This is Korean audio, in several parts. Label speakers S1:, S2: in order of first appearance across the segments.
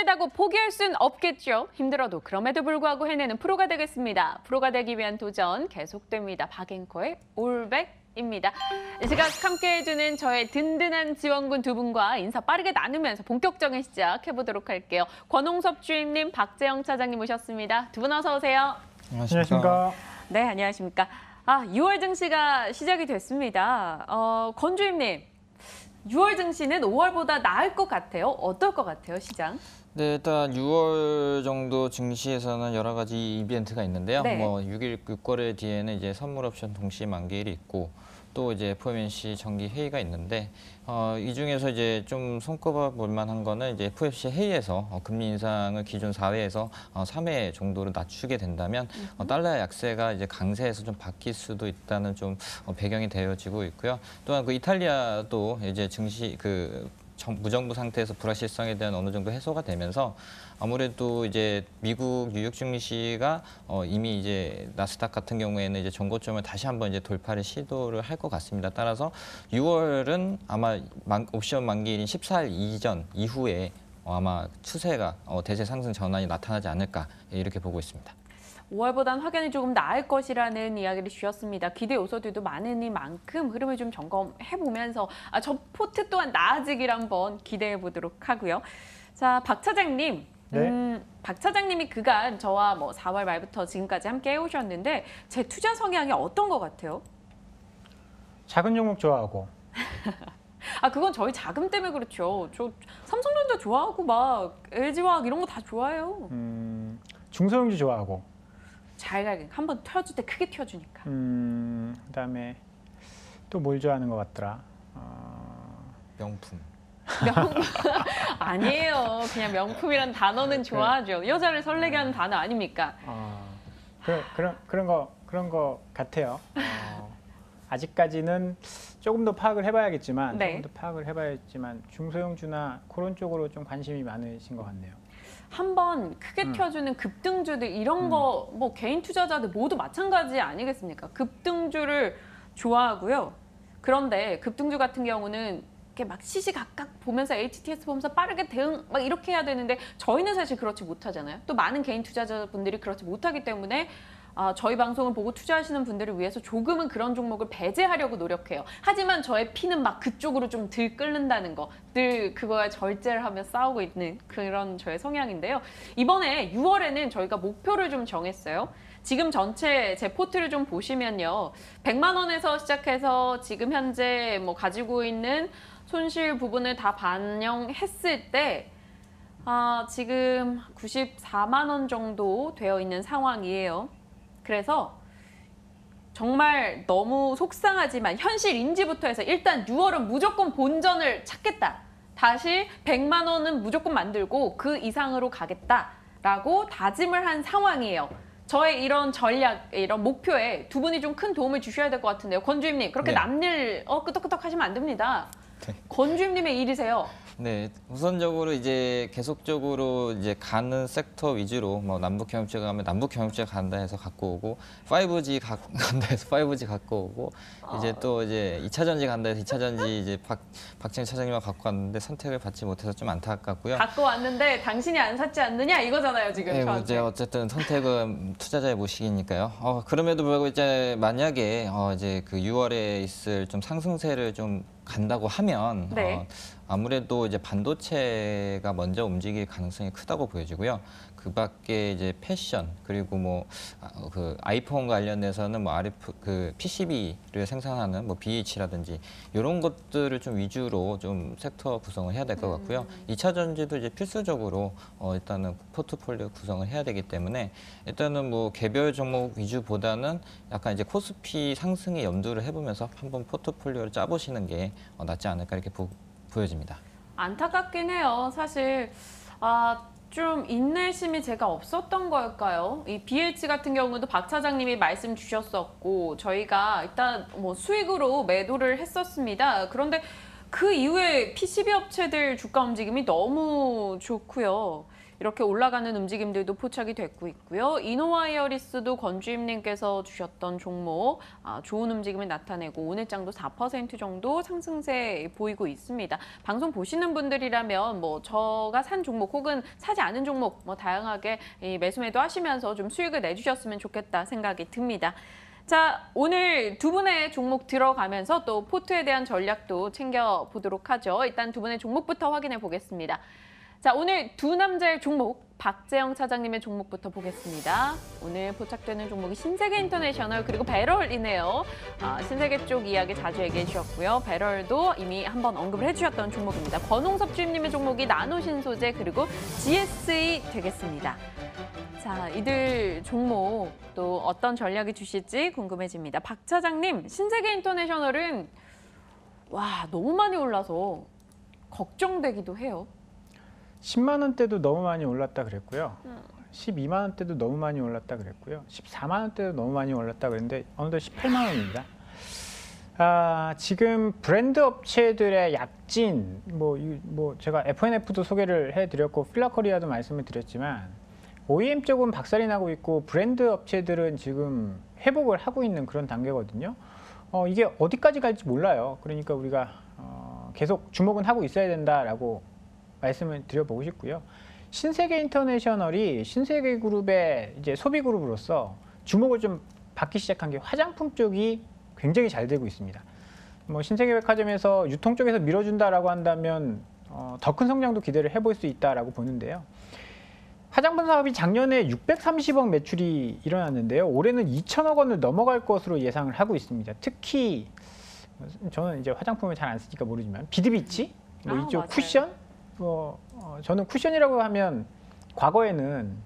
S1: 힘들다고 포기할 순 없겠죠. 힘들어도 그럼에도 불구하고 해내는 프로가 되겠습니다. 프로가 되기 위한 도전 계속됩니다. 박앵커의 올백입니다. 이 시각 함께해주는 저의 든든한 지원군 두 분과 인사 빠르게 나누면서 본격적인 시작해보도록 할게요. 권홍섭 주임님, 박재영 차장님 모셨습니다. 두 분 어서 오세요.
S2: 안녕하십니까.
S1: 네, 안녕하십니까. 6월 증시가 시작이 됐습니다. 권 주임님, 6월 증시는 5월보다 나을 것 같아요. 어떨 것 같아요, 시장?
S2: 네, 일단 6월 정도 증시에서는 여러 가지 이벤트가 있는데요.
S1: 네.
S2: 6거래 뒤에는 이제 선물 옵션 동시 만기일이 있고 또 이제 FOMC 정기 회의가 있는데 이 중에서 이제 좀 손꼽아 볼 만한 거는 이제 FOMC 회의에서 금리 인상을 기존 4회에서 3회 정도로 낮추게 된다면 달러 약세가 이제 강세에서 좀 바뀔 수도 있다는 좀 배경이 되어지고 있고요. 또한 그 이탈리아도 이제 증시 무정부 상태에서 불확실성에 대한 어느 정도 해소가 되면서 아무래도 이제 미국 뉴욕 증시가 이미 이제 나스닥 같은 경우에는 이제 전고점을 다시 한번 이제 돌파를 시도를 할 것 같습니다. 따라서 6월은 아마 옵션 만기일인 14일 이전 이후에 아마 추세가 대세 상승 전환이 나타나지 않을까 이렇게 보고 있습니다.
S1: 5월보단 확연히 조금 나을 것이라는 이야기를 주셨습니다. 기대 요소들도 많으니만큼 흐름을 좀 점검해보면서 저 포트 또한 나아지길 한번 기대해보도록 하고요. 자, 박 차장님.
S3: 네.
S1: 박 차장님이 그간 저와 4월 말부터 지금까지 함께 해오셨는데 제 투자 성향이 어떤 것 같아요?
S3: 작은 종목 좋아하고.
S1: 그건 저희 자금 때문에 그렇죠. 저 삼성전자 좋아하고 막 LG화학 이런 거 다 좋아해요.
S3: 중소형주 좋아하고.
S1: 잘 가게 한번 튀어줄 때 크게 튀어주니까.
S3: 그다음에 또 뭘 좋아하는 것 같더라.
S2: 명품.
S1: 명품 아니에요. 그냥 명품이란 단어는 좋아하죠. 여자를 설레게 하는 단어 아닙니까?
S3: 그런 거 같아요. 아직까지는 조금 더 파악을 해봐야겠지만,
S1: 네.
S3: 중소형주나 그런 쪽으로 좀 관심이 많으신 것 같네요.
S1: 한번 크게 튀어주는 급등주들 이런 거 개인 투자자들 모두 마찬가지 아니겠습니까? 급등주를 좋아하고요. 그런데 급등주 같은 경우는 이렇게 막 시시각각 보면서 HTS 보면서 빠르게 대응 막 이렇게 해야 되는데 저희는 사실 그렇지 못하잖아요. 또 많은 개인 투자자분들이 그렇지 못하기 때문에 저희 방송을 보고 투자하시는 분들을 위해서 조금은 그런 종목을 배제하려고 노력해요. 하지만 저의 피는 막 그쪽으로 좀 들 끓는다는 거, 늘 그거에 절제를 하며 싸우고 있는 그런 저의 성향인데요. 이번에 6월에는 저희가 목표를 좀 정했어요. 지금 전체 제 포트를 좀 보시면요. 100만 원에서 시작해서 지금 현재 가지고 있는 손실 부분을 다 반영했을 때 지금 94만 원 정도 되어 있는 상황이에요. 그래서 정말 너무 속상하지만 현실 인지부터 해서 일단 6월은 무조건 본전을 찾겠다. 다시 100만 원은 무조건 만들고 그 이상으로 가겠다라고 다짐을 한 상황이에요. 저의 이런 전략, 이런 목표에 두 분이 좀 큰 도움을 주셔야 될 것 같은데요. 권 주임님, 그렇게
S2: 네.
S1: 남일 끄덕끄덕 하시면 안 됩니다.
S2: 네.
S1: 권 주임님의 일이세요.
S2: 네, 우선적으로 이제 계속적으로 이제 가는 섹터 위주로 남북 경협지가 가면 남북 경협지가 간다 해서 갖고 오고 5G 간다 해서 5G 갖고 오고 이제 또 이제 2차 전지 간다 해서 2차 전지 이제 박진 차장님과 갖고 왔는데 선택을 받지 못해서 좀 안타깝고요.
S1: 갖고 왔는데 당신이 안 샀지 않느냐 이거잖아요, 지금
S2: 네,
S1: 저한테.
S2: 이제 어쨌든 선택은 투자자의 모식이니까요. 그럼에도 불구하고 이제 만약에 이제 그 6월에 있을 좀 상승세를 좀 간다고 하면
S1: 네.
S2: 아무래도 이제 반도체가 먼저 움직일 가능성이 크다고 보여지고요. 그 밖에 이제 패션 그리고 그 아이폰 관련해서는 그 PCB를 생산하는 BH라든지 이런 것들을 좀 위주로 좀 섹터 구성을 해야 될 것 같고요. 2차 전지도 이제 필수적으로 일단은 포트폴리오 구성을 해야 되기 때문에 일단은 개별 종목 위주보다는 약간 이제 코스피 상승에 염두를 해보면서 한번 포트폴리오를 짜보시는 게 낫지 않을까 이렇게 보여집니다.
S1: 안타깝긴 해요. 사실 좀 인내심이 제가 없었던 걸까요? 이 BH 같은 경우도 박 차장님이 말씀 주셨었고 저희가 일단 수익으로 매도를 했었습니다. 그런데 그 이후에 PCB 업체들 주가 움직임이 너무 좋고요. 이렇게 올라가는 움직임들도 포착이 됐고 있고요. 이노와이어리스도 권주임님께서 주셨던 종목 좋은 움직임을 나타내고 오늘 장도 4% 정도 상승세 보이고 있습니다. 방송 보시는 분들이라면 뭐 저가 산 종목 혹은 사지 않은 종목 뭐 다양하게 매수 매도 하시면서 좀 수익을 내주셨으면 좋겠다 생각이 듭니다. 자, 오늘 두 분의 종목 들어가면서 또 포트에 대한 전략도 챙겨보도록 하죠. 일단 두 분의 종목부터 확인해 보겠습니다. 자, 오늘 두 남자의 종목, 박재영 차장님의 종목부터 보겠습니다. 오늘 포착되는 종목이 신세계 인터내셔널 그리고 배럴이네요. 신세계 쪽 이야기 자주 얘기해 주셨고요. 배럴도 이미 한번 언급을 해주셨던 종목입니다. 권홍섭 주임님의 종목이 나노신소재 그리고 GSE 되겠습니다. 자, 이들 종목 또 어떤 전략이 주실지 궁금해집니다. 박 차장님, 신세계 인터내셔널은 와 너무 많이 올라서 걱정되기도 해요.
S3: 10만 원대도 너무 많이 올랐다 그랬고요. 12만 원대도 너무 많이 올랐다 그랬고요. 14만 원대도 너무 많이 올랐다 그랬는데 어느덧 18만 원입니다. 지금 브랜드 업체들의 약진, 뭐 제가 F&F도 소개를 해드렸고 필라코리아도 말씀을 드렸지만 OEM 쪽은 박살이 나고 있고 브랜드 업체들은 지금 회복을 하고 있는 그런 단계거든요. 이게 어디까지 갈지 몰라요. 그러니까 우리가 계속 주목은 하고 있어야 된다라고 말씀을 드려보고 싶고요. 신세계 인터내셔널이 신세계 그룹의 이제 소비 그룹으로서 주목을 좀 받기 시작한 게 화장품 쪽이 굉장히 잘 되고 있습니다. 뭐 신세계 백화점에서 유통 쪽에서 밀어준다라고 한다면 더 큰 성장도 기대를 해볼 수 있다라고 보는데요. 화장품 사업이 작년에 630억 매출이 일어났는데요. 올해는 2천억 원을 넘어갈 것으로 예상을 하고 있습니다. 특히 저는 이제 화장품을 잘 안 쓰니까 모르지만 비드비치, 이쪽
S1: 맞아요.
S3: 쿠션, 저는 쿠션이라고 하면 과거에는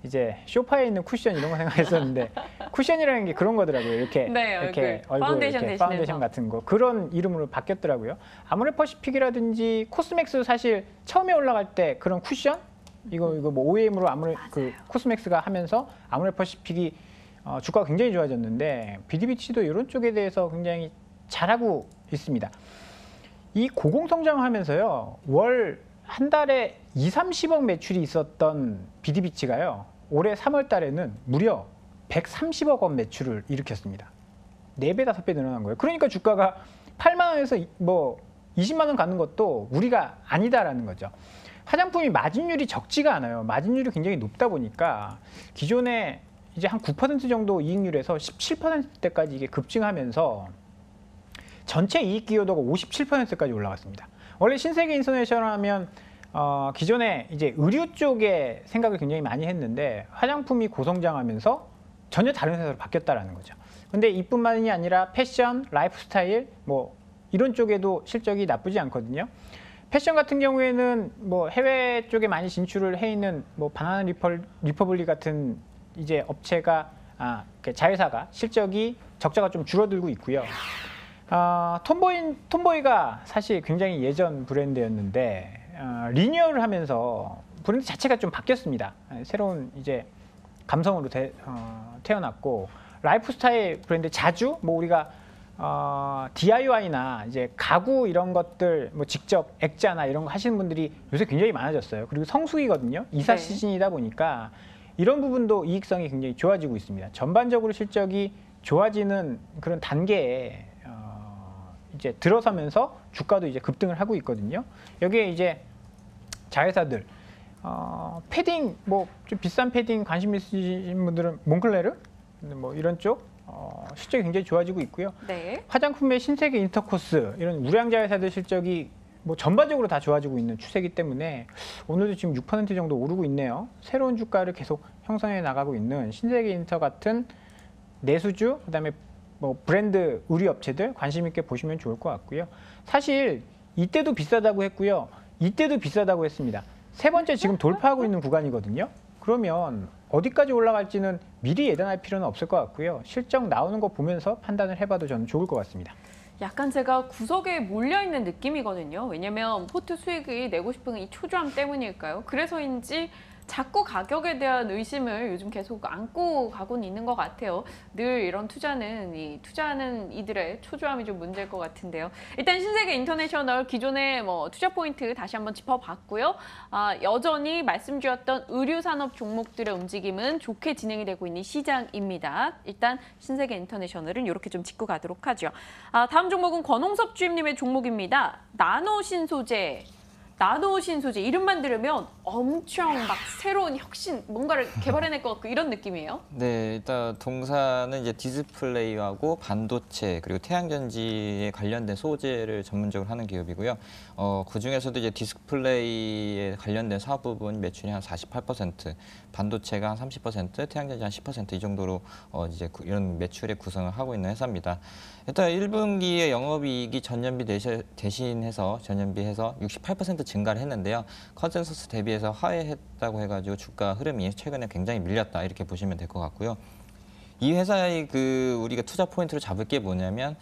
S3: 이제 소파에 있는 쿠션 이런 거 생각했었는데 쿠션이라는 게 그런 거더라고요. 이렇게
S1: 네,
S3: 이렇게
S1: 얼굴 파운데이션
S3: 이렇게
S1: 대신해서.
S3: 파운데이션 같은 거 그런 이름으로 바뀌었더라고요. 아모레퍼시픽이라든지 코스맥스 사실 처음에 올라갈 때 그런 쿠션 이거 뭐 OEM으로 그 코스맥스가 하면서 아모레퍼시픽이 주가가 굉장히 좋아졌는데 비드비치도 이런 쪽에 대해서 굉장히 잘하고 있습니다. 이 고공성장하면서요 월 한 달에 2~30억 매출이 있었던 비드비치가요 올해 3월 달에는 무려 130억 원 매출을 일으켰습니다. 4배, 5배 늘어난 거예요. 그러니까 주가가 8만 원에서 뭐 20만 원 가는 것도 우리가 아니다라는 거죠. 화장품이 마진율이 적지가 않아요. 마진율이 굉장히 높다 보니까 기존에 이제 한 9% 정도 이익률에서 17%대까지 이게 급증하면서 전체 이익 기여도가 57%까지 올라갔습니다. 원래 신세계 인터내셔널 하면 기존에 이제 의류 쪽에 생각을 굉장히 많이 했는데 화장품이 고성장하면서 전혀 다른 회사로 바뀌었다라는 거죠. 근데 이뿐만이 아니라 패션, 라이프스타일 뭐 이런 쪽에도 실적이 나쁘지 않거든요. 패션 같은 경우에는 뭐 해외 쪽에 많이 진출을 해 있는 뭐 바나나 리퍼블릭 같은 이제 업체가 자회사가 실적이 적자가 좀 줄어들고 있고요. 톰보이가 사실 굉장히 예전 브랜드였는데 리뉴얼을 하면서 브랜드 자체가 좀 바뀌었습니다. 새로운 이제 감성으로 태어났고 라이프스타일 브랜드 자주 뭐 우리가 DIY나 이제 가구 이런 것들 뭐 직접 액자나 이런 거 하시는 분들이 요새 굉장히 많아졌어요. 그리고 성수기거든요. 이사 시즌이다 보니까 이런 부분도 이익성이 굉장히 좋아지고 있습니다. 전반적으로 실적이 좋아지는 그런 단계에 이제 들어서면서 주가도 이제 급등을 하고 있거든요. 여기에 이제 자회사들 패딩 뭐 좀 비싼 패딩 관심 있으신 분들은 몽클레르 뭐 이런 쪽 실적이 굉장히 좋아지고 있고요.
S1: 네.
S3: 화장품의 신세계 인터코스 이런 우량자 회사들 실적이 뭐 전반적으로 다 좋아지고 있는 추세이기 때문에 오늘도 지금 6% 정도 오르고 있네요. 새로운 주가를 계속 형성해 나가고 있는 신세계 인터 같은 내수주 그다음에 뭐 브랜드 의류 업체들 관심 있게 보시면 좋을 것 같고요. 사실 이때도 비싸다고 했고요. 이때도 비싸다고 했습니다. 세 번째 지금 돌파하고 있는 구간이거든요. 그러면 어디까지 올라갈지는 미리 예단할 필요는 없을 것 같고요. 실적 나오는 거 보면서 판단을 해봐도 저는 좋을 것 같습니다.
S1: 약간 제가 구석에 몰려있는 느낌이거든요. 왜냐면 포트 수익이 내고 싶은 이 초조함 때문일까요? 그래서인지 자꾸 가격에 대한 의심을 요즘 계속 안고 가고는 있는 것 같아요. 늘 이런 투자하는 이들의 초조함이 좀 문제일 것 같은데요. 일단 신세계 인터내셔널 기존의 투자 포인트 다시 한번 짚어봤고요. 여전히 말씀주셨던 의류산업 종목들의 움직임은 좋게 진행이 되고 있는 시장입니다. 일단 신세계 인터내셔널은 이렇게 좀 짚고 가도록 하죠. 다음 종목은 권홍섭 주임님의 종목입니다. 나노신소재. 나노신소재 이름만 들으면 엄청 막 새로운 혁신 뭔가를 개발해낼 것 같고 이런 느낌이에요.
S2: 네, 일단 동사는 이제 디스플레이하고 반도체 그리고 태양전지에 관련된 소재를 전문적으로 하는 기업이고요. 그 중에서도 이제 디스플레이에 관련된 사업 부분 매출이 한 48%, 반도체가 한 30%, 태양전지 한 10%이 정도로 이제 이런 매출의 구성을 하고 있는 회사입니다. 일단 1분기에 영업이익이 전년비 대신해서 전년비해서 68% 증가를 했는데요. 컨센서스 대비해서 하회했다고 해가지고 주가 흐름이 최근에 굉장히 밀렸다 이렇게 보시면 될 것 같고요. 이 회사의 우리가 투자 포인트로 잡을 게 뭐냐면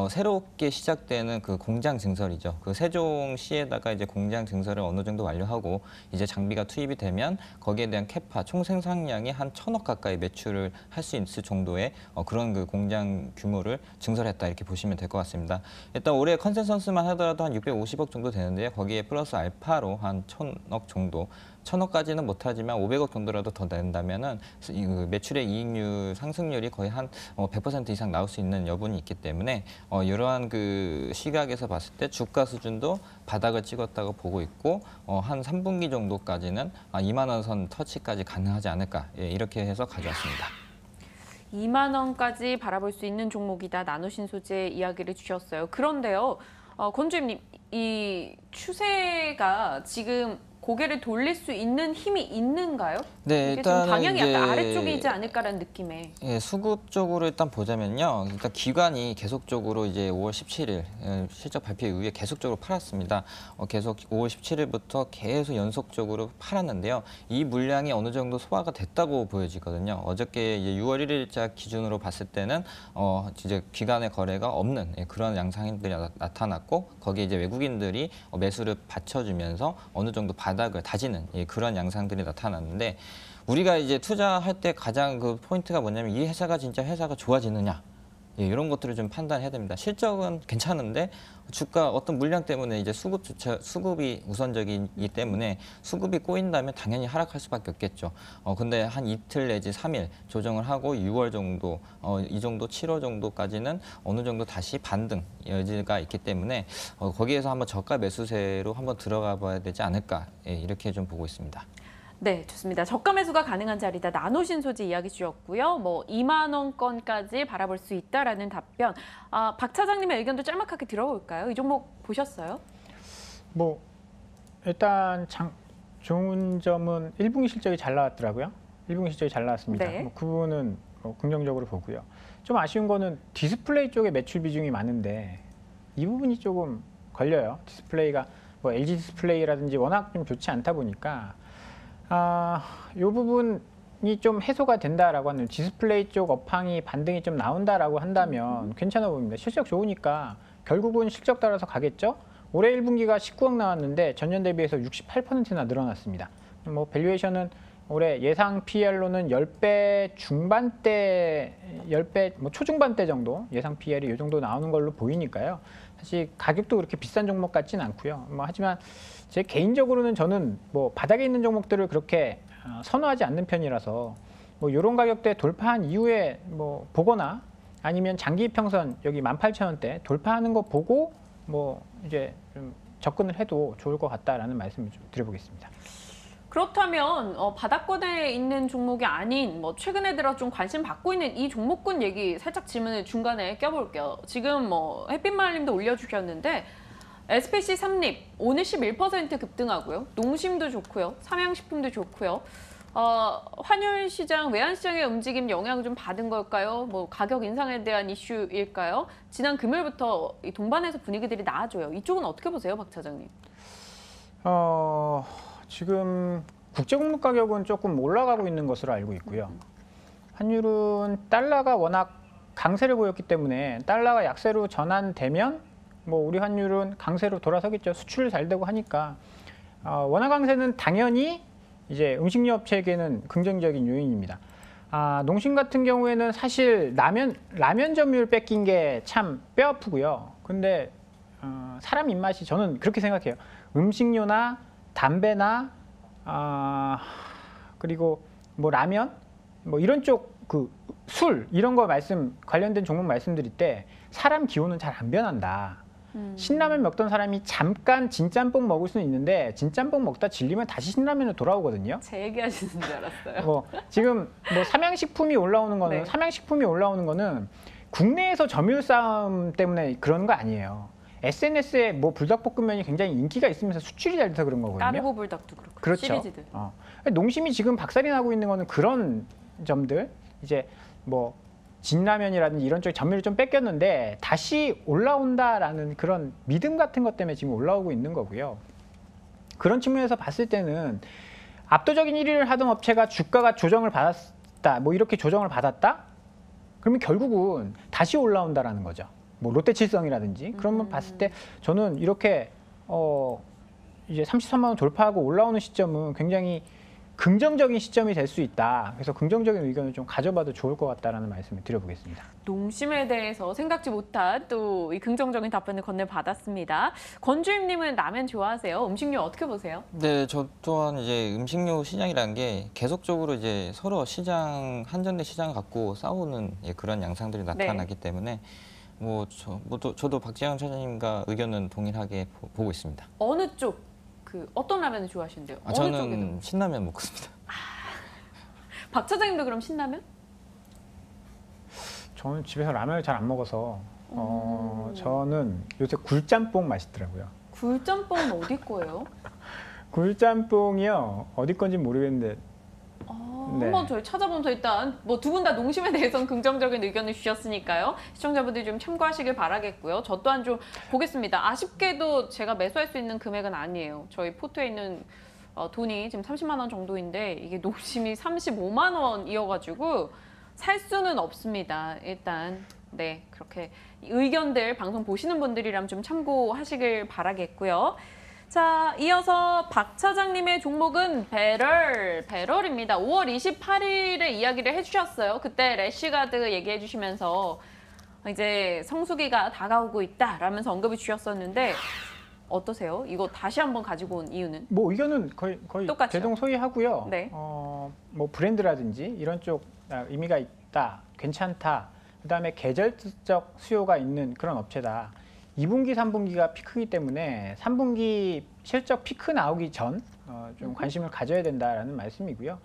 S2: 새롭게 시작되는 그 공장 증설이죠. 그 세종시에다가 이제 공장 증설을 어느 정도 완료하고 이제 장비가 투입이 되면 거기에 대한 캐파 총 생산량이 한 1,000억 가까이 매출을 할 수 있을 정도의 그런 그 공장 규모를 증설했다 이렇게 보시면 될 것 같습니다. 일단 올해 컨센서스만 하더라도 한 650억 정도 되는데요. 거기에 플러스 알파로 한 1,000억 정도. 1,000억까지는 못하지만 500억 정도라도 더 낸다면은 매출의 이익률 상승률이 거의 한 100% 이상 나올 수 있는 여분이 있기 때문에 이러한 그 시각에서 봤을 때 주가 수준도 바닥을 찍었다고 보고 있고 한 3분기 정도까지는 2만 원 선 터치까지 가능하지 않을까 이렇게 해서 가져왔습니다.
S1: 2만 원까지 바라볼 수 있는 종목이다. 나노신소재 이야기를 주셨어요. 그런데요, 권 주임님, 이 추세가 지금 고개를 돌릴 수 있는 힘이 있는가요?
S2: 네,
S1: 이게 좀 방향이
S2: 이제
S1: 약간 아래쪽이지 않을까라는 느낌에.
S2: 예, 수급 쪽으로 일단 보자면요. 일단 기관이 계속적으로 이제 5월 17일 실적 발표 이후에 계속적으로 팔았습니다. 계속 5월 17일부터 계속 연속적으로 팔았는데요. 이 물량이 어느 정도 소화가 됐다고 보여지거든요. 어저께 이제 6월 1일자 기준으로 봤을 때는 이제 기관의 거래가 없는 그런 양상들이 나타났고 거기에 이제 외국인들이 매수를 받쳐주면서 어느 정도 바닥을 다지는 그런 양상들이 나타났는데 우리가 이제 투자할 때 가장 그 포인트가 뭐냐면 이 회사가 진짜 회사가 좋아지느냐 이런 것들을 좀 판단해야 됩니다. 실적은 괜찮은데 주가 어떤 물량 때문에 이제 수급이 우선적이기 때문에 수급이 꼬인다면 당연히 하락할 수밖에 없겠죠. 근데 한 이틀 내지 3일 조정을 하고 6월 정도, 이 정도 7월 정도까지는 어느 정도 다시 반등 여지가 있기 때문에 거기에서 한번 저가 매수세로 한번 들어가 봐야 되지 않을까 이렇게 좀 보고 있습니다.
S1: 네, 좋습니다. 저가 매수가 가능한 자리다. 나노신소재 이야기 주셨고요. 2만 원권까지 바라볼 수 있다라는 답변. 박 차장님의 의견도 짤막하게 들어볼까요? 이 종목 보셨어요?
S3: 일단 좋은 점은 1분기 실적이 잘 나왔더라고요. 1분기 실적이 잘 나왔습니다.
S1: 네.
S3: 그 부분은 긍정적으로 보고요. 좀 아쉬운 거는 디스플레이 쪽에 매출 비중이 많은데 이 부분이 조금 걸려요. 디스플레이가 LG 디스플레이라든지 워낙 좀 좋지 않다 보니까 이 부분이 좀 해소가 된다라고 하는 디스플레이 쪽 업황이 반등이 좀 나온다라고 한다면 괜찮아 보입니다. 실적 좋으니까 결국은 실적 따라서 가겠죠. 올해 1분기가 19억 나왔는데 전년 대비해서 68%나 늘어났습니다. 밸류에이션은 올해 예상 PER로는 10배 중반대, 10배 초중반대 정도 예상 PER이 이 정도 나오는 걸로 보이니까요. 사실 가격도 그렇게 비싼 종목 같진 않고요. 하지만 제 개인적으로는 저는 바닥에 있는 종목들을 그렇게 선호하지 않는 편이라서 이런 가격대 돌파한 이후에 보거나 아니면 장기 평선 여기 18,000원대 돌파하는 거 보고 이제 좀 접근을 해도 좋을 것 같다라는 말씀을 좀 드려보겠습니다.
S1: 그렇다면 바닥권에 있는 종목이 아닌 최근에 들어 좀 관심 받고 있는 이 종목군 얘기 살짝 질문을 중간에 껴볼게요. 지금 햇빛마을님도 올려주셨는데 SPC 삼립 오늘 11% 급등하고요. 농심도 좋고요. 삼양식품도 좋고요. 환율 시장, 외환 시장의 움직임 영향을 좀 받은 걸까요? 가격 인상에 대한 이슈일까요? 지난 금요일부터 이 동반해서 분위기들이 나아져요. 이쪽은 어떻게 보세요, 박 차장님?
S3: 지금 국제공급 가격은 조금 올라가고 있는 것으로 알고 있고요. 환율은 달러가 워낙 강세를 보였기 때문에 달러가 약세로 전환되면 우리 환율은 강세로 돌아서겠죠. 수출 잘 되고 하니까 원화 강세는 당연히 이제 음식료 업체에게는 긍정적인 요인입니다. 농심 같은 경우에는 사실 라면 점유율 뺏긴 게 참 뼈아프고요. 근데 사람 입맛이 저는 그렇게 생각해요. 음식료나 담배나 그리고 뭐 라면 뭐 이런 쪽 그 술 이런 거 관련된 종목 말씀드릴 때 사람 기호는 잘 안 변한다. 신라면 먹던 사람이 잠깐 진짬뽕 먹을 수는 있는데 진짬뽕 먹다 질리면 다시 신라면으로 돌아오거든요.
S1: 제 얘기하시는 줄 알았어요.
S3: 지금 뭐 삼양식품이 올라오는 거는
S1: 네.
S3: 삼양식품이 올라오는 거는 국내에서 점유율 싸움 때문에 그런 거 아니에요. SNS에 뭐 불닭볶음면이 굉장히 인기가 있으면서 수출이 잘 돼서 그런 거거든요.
S1: 까르보 불닭도 그렇고
S3: 그렇죠.
S1: 시리즈들.
S3: 농심이 지금 박살이 나고 있는 거는 그런 점들. 이제 뭐 진라면이라든지 이런 쪽에 점유율을 좀 뺏겼는데 다시 올라온다라는 그런 믿음 같은 것 때문에 지금 올라오고 있는 거고요. 그런 측면에서 봤을 때는 압도적인 1위를 하던 업체가 주가가 조정을 받았다, 뭐 이렇게 조정을 받았다? 그러면 결국은 다시 올라온다라는 거죠. 뭐 롯데칠성이라든지 그런 걸 봤을 때 저는 이렇게 이제 33만 원 돌파하고 올라오는 시점은 굉장히 긍정적인 시점이 될 수 있다. 그래서 긍정적인 의견을 좀 가져봐도 좋을 것 같다라는 말씀을 드려보겠습니다.
S1: 농심에 대해서 생각지 못한 또 이 긍정적인 답변을 건네받았습니다. 권주임님은 라면 좋아하세요? 음식료 어떻게 보세요?
S2: 네, 저 또한 이제 음식료 시장이라는 게 계속적으로 이제 서로 한정된 시장을 갖고 싸우는 그런 양상들이 나타나기 때문에 저도 박지영 차장님과 의견은 동일하게 보고 있습니다.
S1: 어느 쪽? 어떤 라면을 좋아하시는데요? 어느
S2: 저는
S1: 쪽이든?
S2: 신라면 먹습니다.
S1: 박 차장님도 그럼 신라면?
S3: 저는 집에서 라면을 잘 안 먹어서 저는 요새 굴짬뽕 맛있더라고요.
S1: 굴짬뽕은 어디 거예요?
S3: 굴짬뽕이요. 어디 건지 모르겠는데 네.
S1: 한번 저희 찾아보면서 일단 뭐 두 분 다 농심에 대해서는 긍정적인 의견을 주셨으니까요. 시청자분들이 좀 참고하시길 바라겠고요. 저 또한 좀 보겠습니다. 아쉽게도 제가 매수할 수 있는 금액은 아니에요. 저희 포트에 있는 돈이 지금 30만 원 정도인데 이게 농심이 35만 원이어가지고 살 수는 없습니다. 일단 네 그렇게 의견들 방송 보시는 분들이라면 좀 참고하시길 바라겠고요. 자, 이어서 박 차장님의 종목은 배럴입니다. 5월 28일에 이야기를 해주셨어요. 그때 래시가드 얘기해 주시면서 이제 성수기가 다가오고 있다라면서 언급을 주셨었는데 어떠세요? 이거 다시 한번 가지고 온 이유는?
S3: 뭐 의견은 거의
S1: 똑같죠?
S3: 대동소이하고요.
S1: 네.
S3: 뭐 브랜드라든지 이런 쪽 의미가 있다, 괜찮다. 그다음에 계절적 수요가 있는 그런 업체다. 2분기, 3분기가 피크이기 때문에 3분기 실적 피크 나오기 전 좀 관심을 가져야 된다라는 말씀이고요.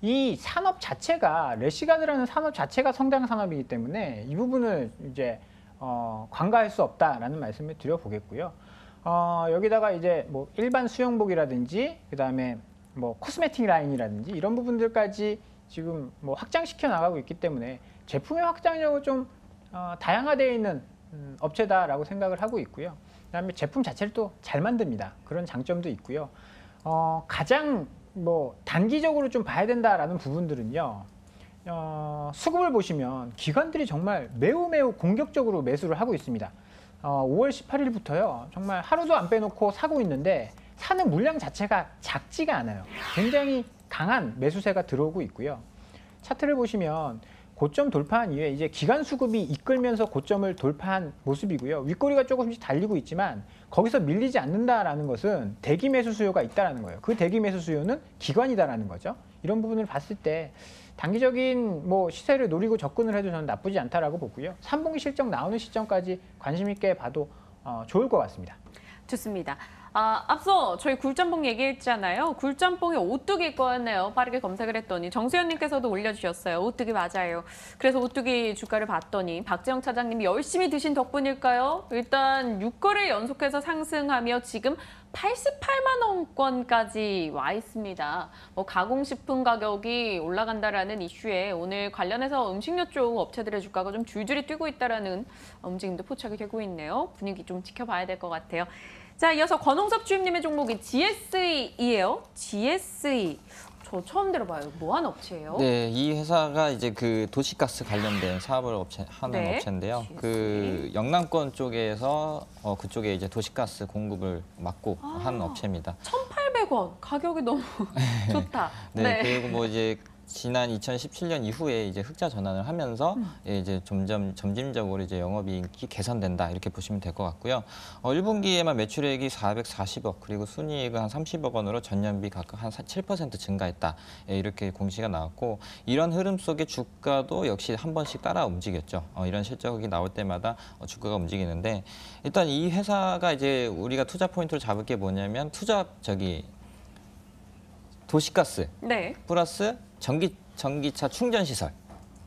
S3: 이 산업 자체가 래시가드라는 산업 자체가 성장 산업이기 때문에 이 부분을 이제 관가할 수 없다라는 말씀을 드려보겠고요. 여기다가 이제 뭐 일반 수영복이라든지 그다음에 뭐 코스메틱 라인이라든지 이런 부분들까지 지금 뭐 확장시켜 나가고 있기 때문에 제품의 확장력은 좀 다양화되어 있는 업체다라고 생각을 하고 있고요. 그다음에 제품 자체를 또 잘 만듭니다. 그런 장점도 있고요. 가장 뭐 단기적으로 좀 봐야 된다라는 부분들은요. 수급을 보시면 기관들이 정말 매우 공격적으로 매수를 하고 있습니다. 5월 18일부터요. 정말 하루도 안 빼놓고 사고 있는데 사는 물량 자체가 작지가 않아요. 굉장히 강한 매수세가 들어오고 있고요. 차트를 보시면 고점 돌파한 이후에 이제 기관 수급이 이끌면서 고점을 돌파한 모습이고요. 윗꼬리가 조금씩 달리고 있지만 거기서 밀리지 않는다라는 것은 대기 매수 수요가 있다라는 거예요. 그 대기 매수 수요는 기관이다라는 거죠. 이런 부분을 봤을 때 단기적인 뭐 시세를 노리고 접근을 해도 저는 나쁘지 않다라고 보고요. 3분기 실적 나오는 시점까지 관심 있게 봐도 좋을 것 같습니다.
S1: 좋습니다. 앞서 저희 굴짬뽕 얘기했잖아요. 굴짬뽕이 오뚜기 거였네요. 빠르게 검색을 했더니 정수현님께서도 올려주셨어요. 오뚜기 맞아요. 그래서 오뚜기 주가를 봤더니 박재영 차장님이 열심히 드신 덕분일까요? 일단 6거래일 연속해서 상승하며 지금 88만 원권까지 와 있습니다. 뭐 가공식품 가격이 올라간다라는 이슈에 오늘 관련해서 음식료 쪽 업체들의 주가가 좀 줄줄이 뛰고 있다라는 움직임도 포착이 되고 있네요. 분위기 좀 지켜봐야 될 것 같아요. 자, 이어서 권홍섭 주임님의 종목이 GSE예요. GSE. 저 처음 들어봐요. 뭐 하는 업체예요?
S2: 네, 이 회사가 이제 그 도시가스 관련된 사업을 하는
S1: 네,
S2: 업체인데요.
S1: GSE.
S2: 그 영남권 쪽에서 그쪽에 이제 도시가스 공급을 맡고 하는 업체입니다.
S1: 1,800원 가격이 너무 좋다.
S2: 네, 그리고 뭐 이제 지난 2017년 이후에 이제 흑자 전환을 하면서 이제 점진적으로 이제 영업이익이 개선된다 이렇게 보시면 될 것 같고요. 1분기에만 매출액이 440억 그리고 순이익은 한 30억 원으로 전년비 각각 한 7% 증가했다 이렇게 공시가 나왔고 이런 흐름 속에 주가도 역시 한 번씩 따라 움직였죠. 이런 실적이 나올 때마다 주가가 움직이는데 일단 이 회사가 이제 우리가 투자 포인트를 잡을 게 뭐냐면 도시가스
S1: 네.
S2: 플러스 전기차 충전 시설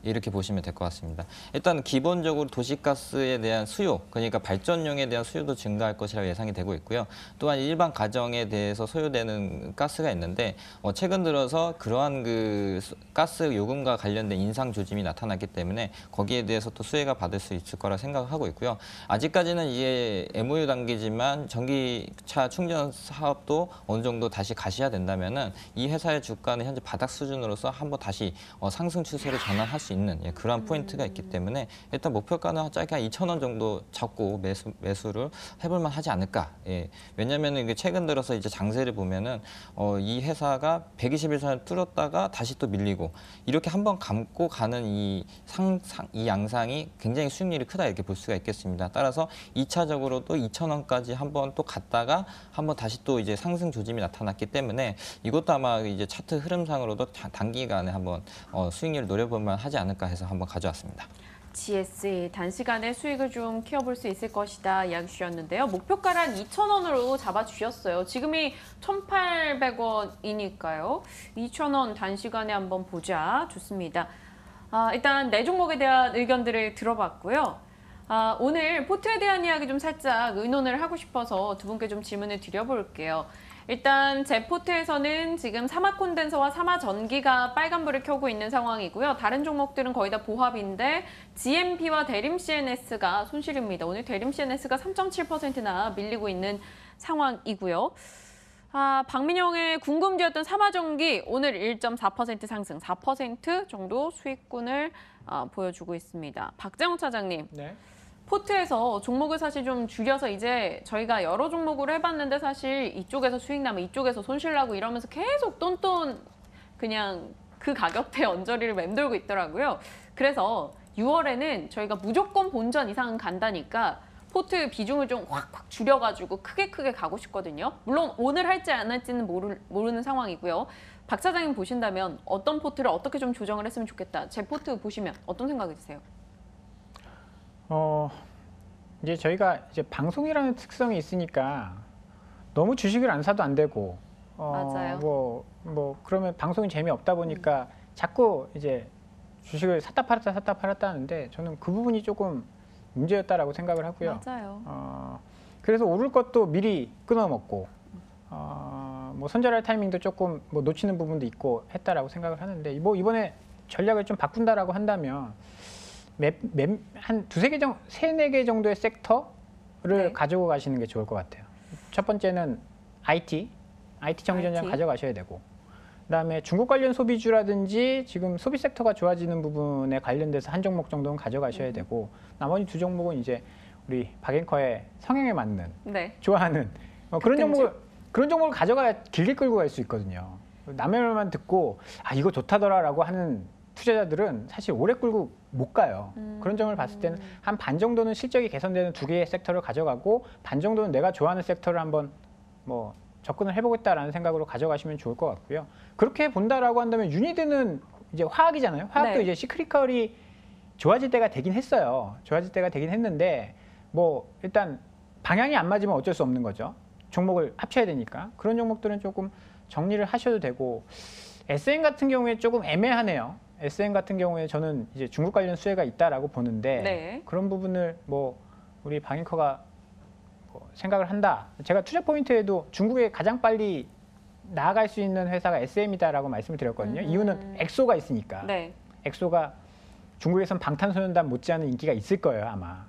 S2: 이렇게 보시면 될 것 같습니다. 일단 기본적으로 도시가스에 대한 수요, 그러니까 발전용에 대한 수요도 증가할 것이라고 예상이 되고 있고요. 또한 일반 가정에 대해서 소요되는 가스가 있는데 최근 들어서 그러한 그 가스 요금과 관련된 인상 조짐이 나타났기 때문에 거기에 대해서 또 수혜가 받을 수 있을 거라 생각하고 있고요. 아직까지는 이게 MOU 단계지만 전기차 충전 사업도 어느 정도 다시 가셔야 된다면은 이 회사의 주가는 현재 바닥 수준으로서 한번 다시 상승 추세로 전환할 수 있는 그런 포인트가 있기 때문에 일단 목표가는 짧게 한 2,000원 정도 잡고 매수를 해볼만 하지 않을까. 왜냐하면 이게 최근 들어서 이제 장세를 보면은 이 회사가 121선을 뚫었다가 다시 또 밀리고 이렇게 한번 감고 가는 이 양상이 굉장히 수익률이 크다 이렇게 볼 수가 있겠습니다. 따라서 2차적으로도 2,000원까지 한번 또 갔다가 한번 다시 또 이제 상승 조짐이 나타났기 때문에 이것도 아마 이제 차트 흐름상으로도 단기간에 한번 수익률을 노려볼만 하지 않을까 해서 한번 가져왔습니다.
S1: GSE 단시간에 수익을 좀 키워볼 수 있을 것이다 이야기 주셨는데요. 목표가를 2,000원으로 잡아주셨어요. 지금이 1,800원이니까요. 2,000원 단시간에 한번 보자. 좋습니다. 일단 네 종목에 대한 의견들을 들어봤고요. 오늘 포트에 대한 이야기 좀 살짝 의논을 하고 싶어서 두 분께 좀 질문을 드려볼게요. 일단 제 포트에서는 지금 사마 콘덴서와 사마 전기가 빨간불을 켜고 있는 상황이고요. 다른 종목들은 거의 다 보합인데 GMP와 대림 CNS가 손실입니다. 오늘 대림 CNS가 3.7%나 밀리고 있는 상황이고요. 박민영의 궁금지였던 사마전기 오늘 1.4% 상승, 4% 정도 수익군을 보여주고 있습니다. 박재홍 차장님.
S3: 네.
S1: 포트에서 종목을 사실 좀 줄여서 이제 저희가 여러 종목으로 해봤는데 사실 이쪽에서 수익 나면 이쪽에서 손실 나고 이러면서 계속 똔똔 그냥 그 가격대 언저리를 맴돌고 있더라고요. 그래서 6월에는 저희가 무조건 본전 이상은 간다니까 포트 비중을 좀 확 줄여가지고 크게 가고 싶거든요. 물론 오늘 할지 안 할지는 모르는 상황이고요. 박 차장님 보신다면 어떤 포트를 어떻게 좀 조정을 했으면 좋겠다. 제 포트 보시면 어떤 생각이 드세요?
S3: 이제 저희가 이제 방송이라는 특성이 있으니까 너무 주식을 안 사도 안 되고,
S1: 맞아요.
S3: 뭐 그러면 방송이 재미없다 보니까 자꾸 이제 주식을 샀다 팔았다 하는데 저는 그 부분이 조금 문제였다라고 생각을 하고요.
S1: 맞아요.
S3: 그래서 오를 것도 미리 끊어먹고, 뭐 손절할 타이밍도 조금 뭐 놓치는 부분도 있고 했다라고 생각을 하는데, 뭐 이번에 전략을 좀 바꾼다라고 한다면. 한 세네 개 정도의 섹터를
S1: 네.
S3: 가지고 가시는 게 좋을 것 같아요. 첫 번째는 IT 정전장 가져가셔야 되고, 그다음에 중국 관련 소비주라든지 지금 소비 섹터가 좋아지는 부분에 관련돼서 한 종목 정도는 가져가셔야 되고, 나머지 두 종목은 이제 우리 박앵커의 성향에 맞는,
S1: 네.
S3: 좋아하는 그런 종목을 가져가야 길게 끌고 갈 수 있거든요. 남의 말만 듣고 이거 좋다더라라고 하는 투자자들은 사실 오래 끌고 못 가요. 그런 점을 봤을 때는 한 반 정도는 실적이 개선되는 두 개의 섹터를 가져가고 반 정도는 내가 좋아하는 섹터를 한번 뭐 접근을 해보겠다라는 생각으로 가져가시면 좋을 것 같고요. 그렇게 본다라고 한다면 유니드는 이제 화학이잖아요. 화학도
S1: 네.
S3: 이제 시크리컬이 좋아질 때가 되긴 했어요. 좋아질 때가 되긴 했는데 뭐 일단 방향이 안 맞으면 어쩔 수 없는 거죠. 종목을 합쳐야 되니까. 그런 종목들은 조금 정리를 하셔도 되고, SN 같은 경우에 조금 애매하네요. SN 같은 경우에 저는 이제 중국 관련 수혜가 있다라고 보는데
S1: 네.
S3: 그런 부분을 뭐 우리 박앵커가 뭐 생각을 한다. 제가 투자 포인트에도 중국에 가장 빨리 나아갈 수 있는 회사가 SM이다라고 말씀을 드렸거든요. 이유는 엑소가 있으니까.
S1: 네.
S3: 엑소가 중국에선 방탄소년단 못지않은 인기가 있을 거예요, 아마.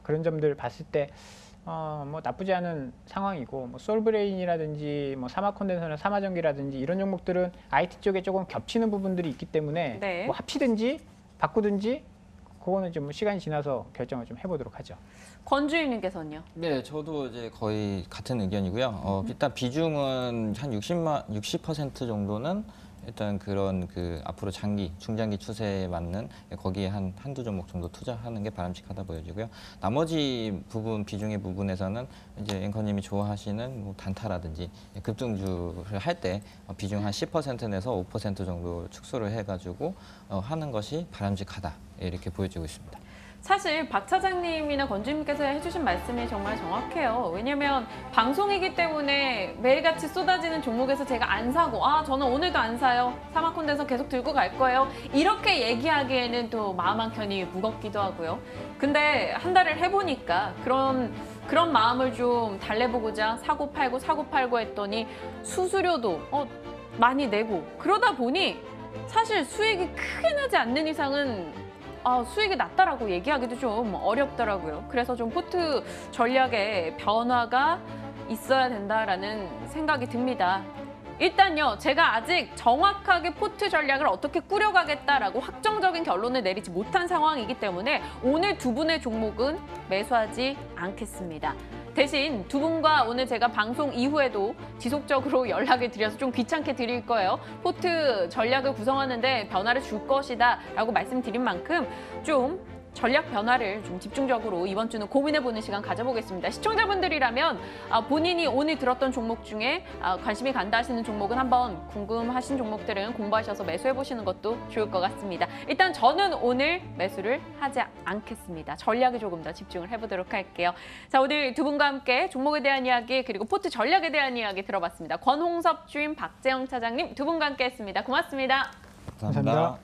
S3: 그런 점들 봤을 때 뭐 나쁘지 않은 상황이고, 뭐 솔브레인이라든지 뭐 사마콘덴서나 사마전기라든지 이런 종목들은 IT 쪽에 조금 겹치는 부분들이 있기 때문에
S1: 네.
S3: 뭐 합치든지 바꾸든지 그거는 좀 시간이 지나서 결정을 좀 해보도록 하죠.
S1: 권주임님께서는요.
S2: 네, 저도 이제 거의 같은 의견이고요. 일단 비중은 한 60% 정도는 일단 그런 그 앞으로 장기, 중장기 추세에 맞는 거기에 한두 종목 정도 투자하는 게 바람직하다 보여지고요. 나머지 부분, 비중의 부분에서는 이제 앵커님이 좋아하시는 뭐 단타라든지 급등주를 할 때 비중 한 10% 내서 5% 정도 축소를 해가지고 하는 것이 바람직하다 이렇게 보여지고 있습니다.
S1: 사실 박 차장님이나 권주임님께서 해주신 말씀이 정말 정확해요. 왜냐면 방송이기 때문에 매일같이 쏟아지는 종목에서 제가 안 사고 저는 오늘도 안 사요. 사마콘에서 계속 들고 갈 거예요. 이렇게 얘기하기에는 또 마음 한켠이 무겁기도 하고요. 근데 한 달을 해보니까 그런 마음을 좀 달래보고자 사고 팔고 했더니 수수료도 많이 내고 그러다 보니 사실 수익이 크게 나지 않는 이상은 수익이 낮다라고 얘기하기도 좀 어렵더라고요. 그래서 좀 포트 전략에 변화가 있어야 된다라는 생각이 듭니다. 일단요, 제가 아직 정확하게 포트 전략을 어떻게 꾸려가겠다라고 확정적인 결론을 내리지 못한 상황이기 때문에 오늘 두 분의 종목은 매수하지 않겠습니다. 대신 두 분과 오늘 제가 방송 이후에도 지속적으로 연락을 드려서 좀 귀찮게 드릴 거예요. 포트 전략을 구성하는데 변화를 줄 것이다 라고 말씀드린 만큼 좀 전략 변화를 좀 집중적으로 이번 주는 고민해보는 시간 가져보겠습니다. 시청자분들이라면 본인이 오늘 들었던 종목 중에 관심이 간다 하시는 종목은 한번 궁금하신 종목들은 공부하셔서 매수해보시는 것도 좋을 것 같습니다. 일단 저는 오늘 매수를 하지 않겠습니다. 전략에 조금 더 집중을 해보도록 할게요. 자, 오늘 두 분과 함께 종목에 대한 이야기 그리고 포트 전략에 대한 이야기 들어봤습니다. 권홍섭 주임, 박재영 차장님 두 분과 함께 했습니다. 고맙습니다.
S2: 감사합니다.